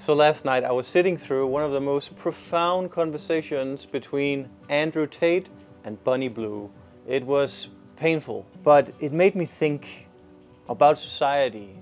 So last night I was sitting through one of the most profound conversations between Andrew Tate and Bunny Blue. It was painful, but it made me think about society.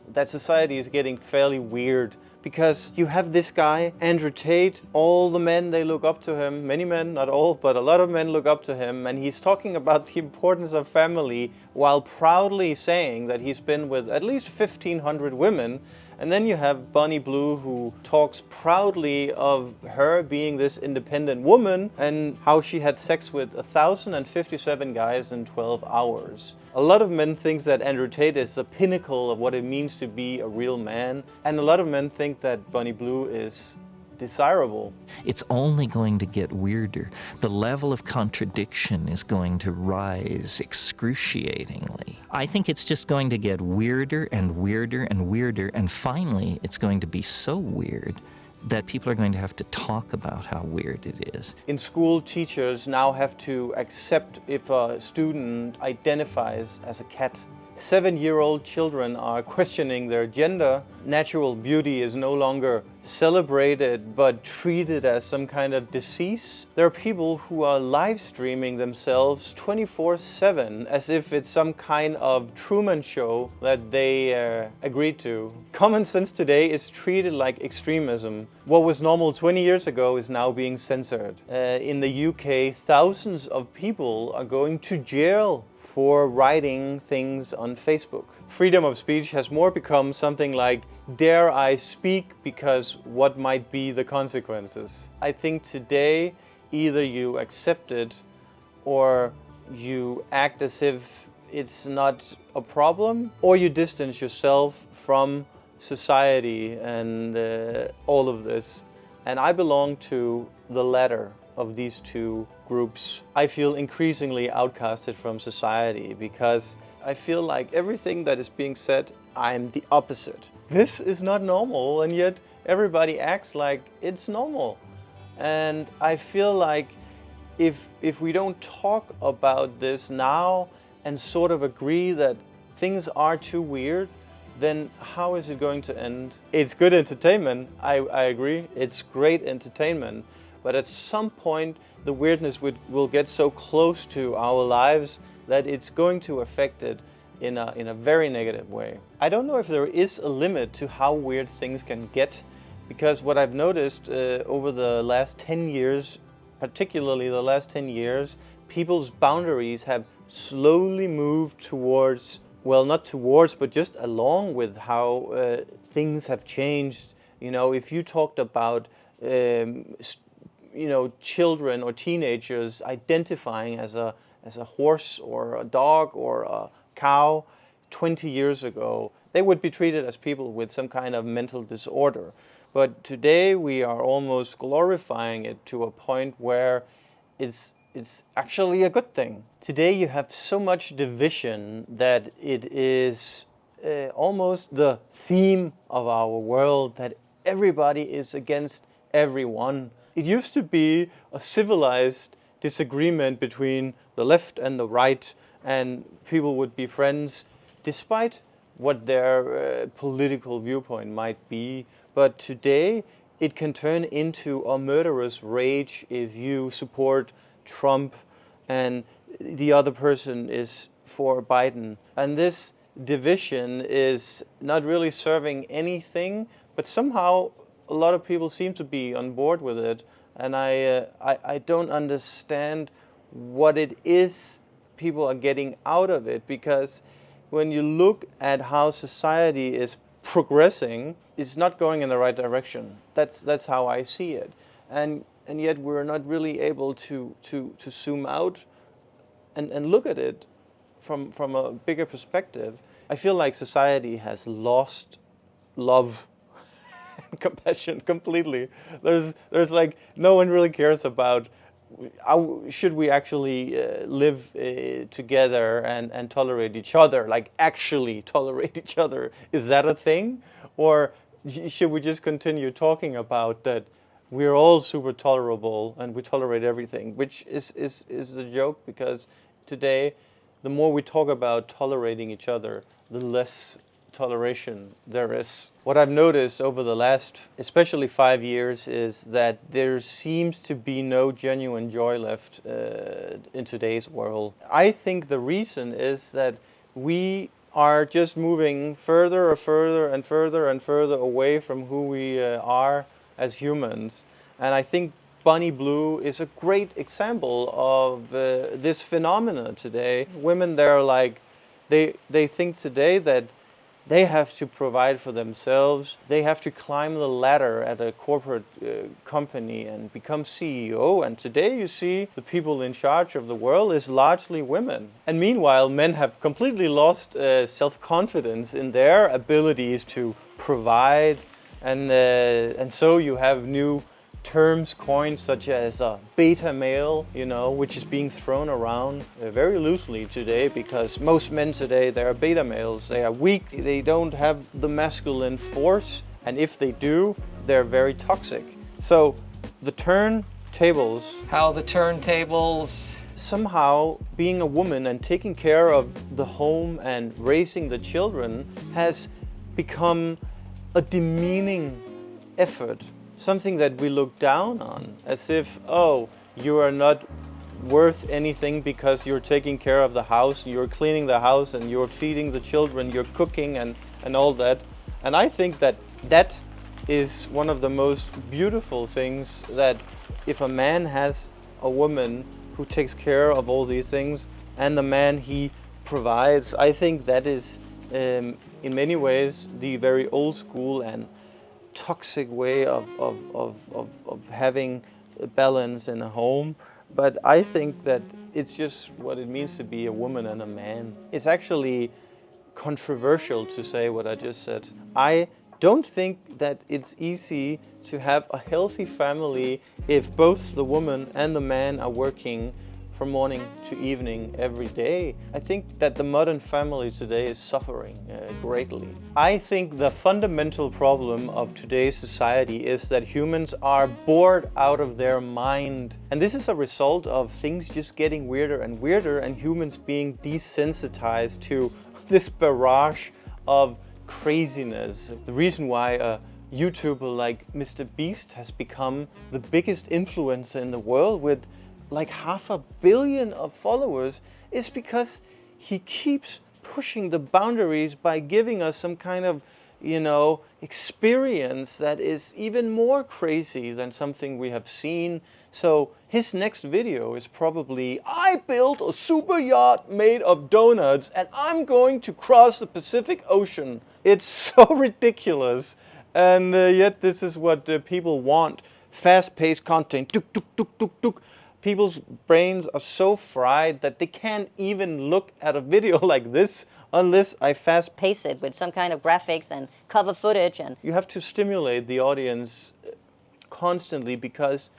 That society is getting fairly weird because you have this guy, Andrew Tate, all the men, they look up to him, many men, not all, but a lot of men look up to him, and he's talking about the importance of family while proudly saying that he's been with at least 1,500 women. And then you have Bunny Blue, who talks proudly of her being this independent woman and how she had sex with 1,057 guys in 12 hours. A lot of men think that Andrew Tate is the pinnacle of what it means to be a real man, and a lot of men think that Bunny Blue is desirable. It's only going to get weirder. The level of contradiction is going to rise excruciatingly. I think it's just going to get weirder and weirder and weirder, and finally it's going to be so weird that people are going to have to talk about how weird it is. In school, teachers now have to accept if a student identifies as a cat. 7-year-old children are questioning their gender. Natural beauty is no longer celebrated but treated as some kind of disease. There are people who are live streaming themselves 24/7 as if it's some kind of Truman Show that they agreed to. Common sense today is treated like extremism. What was normal 20 years ago is now being censored. In the UK, thousands of people are going to jail for writing things on Facebook. Freedom of speech has more become something like, dare I speak because what might be the consequences? I think today either you accept it or you act as if it's not a problem, or you distance yourself from society and all of this. And I belong to the latter of these two groups. I feel increasingly outcasted from society because I feel like everything that is being said, I'm the opposite. This is not normal, and yet everybody acts like it's normal. And I feel like if we don't talk about this now and sort of agree that things are too weird, then how is it going to end? It's good entertainment, I agree. It's great entertainment. But at some point, the weirdness will get so close to our lives that it's going to affect it in a very negative way. I don't know if there is a limit to how weird things can get, because what I've noticed over the last 10 years, particularly the last 10 years, people's boundaries have slowly moved towards, well, not towards, but just along with how things have changed. You know, if you talked about children or teenagers identifying as a horse or a dog or a cow 20 years ago, they would be treated as people with some kind of mental disorder. But today we are almost glorifying it to a point where it's actually a good thing. Today you have so much division that it is almost the theme of our world, that everybody is against everyone. It used to be a civilized disagreement between the left and the right, and people would be friends despite what their political viewpoint might be. But today it can turn into a murderous rage if you support Trump and the other person is for Biden. And this division is not really serving anything, but somehow a lot of people seem to be on board with it, and I don't understand what it is people are getting out of it, because when you look at how society is progressing, it's not going in the right direction. That's how I see it, and yet we're not really able to zoom out and look at it from a bigger perspective. I feel like society has lost love compassion completely. There's like, no one really cares about how should we actually live together and tolerate each other, like actually tolerate each other. Is that a thing? Or should we just continue talking about that we're all super tolerable and we tolerate everything, which is a joke, because today the more we talk about tolerating each other, the less toleration there is. What I've noticed over the last, especially 5 years, is that there seems to be no genuine joy left in today's world. I think the reason is that we are just moving further and further and further and further away from who we are as humans. And I think Bunny Blue is a great example of this phenomena today. Women, they're like, they think today that they have to provide for themselves. They have to climb the ladder at a corporate company and become CEO. And today you see the people in charge of the world is largely women. And meanwhile, men have completely lost self-confidence in their abilities to provide. And so you have new terms coined such as beta male, which is being thrown around very loosely today, because most men today, they are beta males. They are weak, they don't have the masculine force, and if they do, they're very toxic. So the turntables... How the turntables... Somehow being a woman and taking care of the home and raising the children has become a demeaning effort. Something that we look down on, as if, oh, you are not worth anything because you're taking care of the house, you're cleaning the house, and you're feeding the children, you're cooking and all that. And I think that that is one of the most beautiful things, that if a man has a woman who takes care of all these things, and the man he provides, I think that is, in many ways, the very old school and toxic way of having balance in a home. But I think that it's just what it means to be a woman and a man. It's actually controversial to say what I just said. I don't think that it's easy to have a healthy family if both the woman and the man are working from morning to evening every day. I think that the modern family today is suffering greatly. I think the fundamental problem of today's society is that humans are bored out of their mind. And this is a result of things just getting weirder and weirder, and humans being desensitized to this barrage of craziness. The reason why a YouTuber like MrBeast has become the biggest influencer in the world with like 500 million of followers is because he keeps pushing the boundaries by giving us some kind of, experience that is even more crazy than something we have seen. So his next video is probably, I built a super yacht made of donuts and I'm going to cross the Pacific Ocean. It's so ridiculous. And yet this is what people want. Fast-paced content. Tuk, tuk, tuk, tuk, tuk. People's brains are so fried that they can't even look at a video like this unless I fast-pace it with some kind of graphics and cover footage. And you have to stimulate the audience constantly because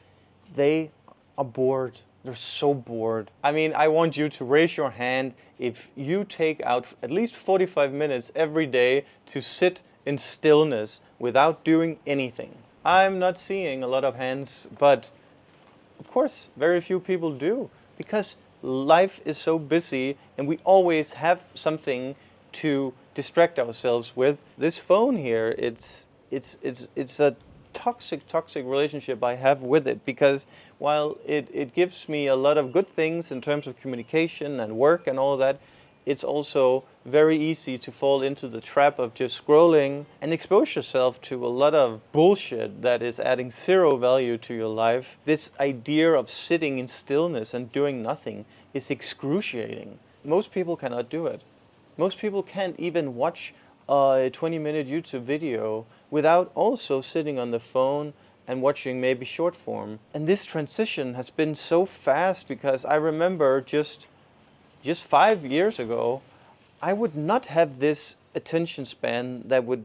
they are bored. They're so bored. I mean, I want you to raise your hand if you take out at least 45 minutes every day to sit in stillness without doing anything. I'm not seeing a lot of hands, but of course, very few people do, because life is so busy and we always have something to distract ourselves with. This phone here, it's a toxic relationship I have with it, because while it gives me a lot of good things in terms of communication and work and all that, it's also very easy to fall into the trap of just scrolling and expose yourself to a lot of bullshit that is adding zero value to your life. This idea of sitting in stillness and doing nothing is excruciating. Most people cannot do it. Most people can't even watch a 20-minute YouTube video without also sitting on the phone and watching maybe short form. And this transition has been so fast, because I remember just 5 years ago, I would not have this attention span that would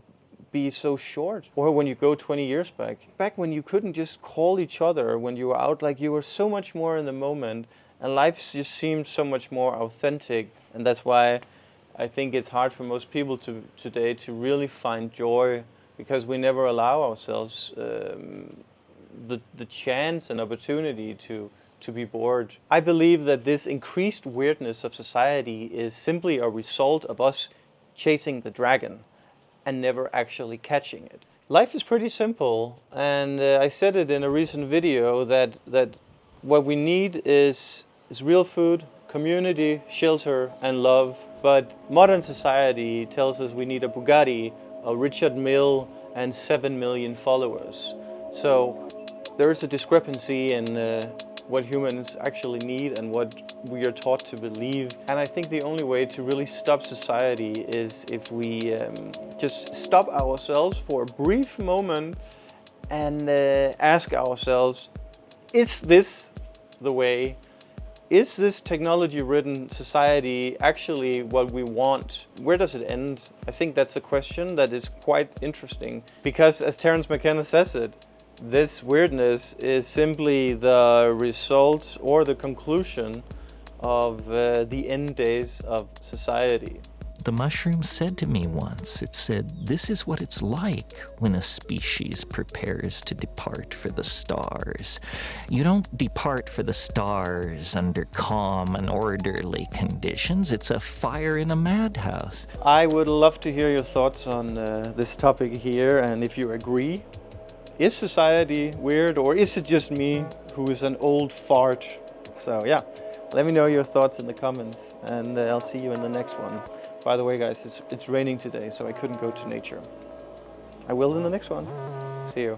be so short. Or when you go 20 years back when you couldn't just call each other when you were out, like you were so much more in the moment, and life just seemed so much more authentic. And that's why I think it's hard for most people today to really find joy, because we never allow ourselves the chance and opportunity to be bored. I believe that this increased weirdness of society is simply a result of us chasing the dragon. and never actually catching it. Life is pretty simple, and I said it in a recent video that what we need is real food, community, shelter, and love. But modern society tells us we need a Bugatti, a Richard Mille, and 7 million followers. So there is a discrepancy in what humans actually need and what we are taught to believe. And I think the only way to really stop society is if we just stop ourselves for a brief moment and ask ourselves, is this the way? Is this technology-ridden society actually what we want? Where does it end? I think that's a question that is quite interesting, because as Terence McKenna says it, this weirdness is simply the result or the conclusion of the end days of society. The mushroom said to me once, it said, this is what it's like when a species prepares to depart for the stars. You don't depart for the stars under calm and orderly conditions. It's a fire in a madhouse. I would love to hear your thoughts on this topic here, and if you agree. Is society weird, or is it just me who is an old fart? So yeah, let me know your thoughts in the comments, and I'll see you in the next one. By the way, guys, it's raining today, so I couldn't go to nature. I will in the next one. See you.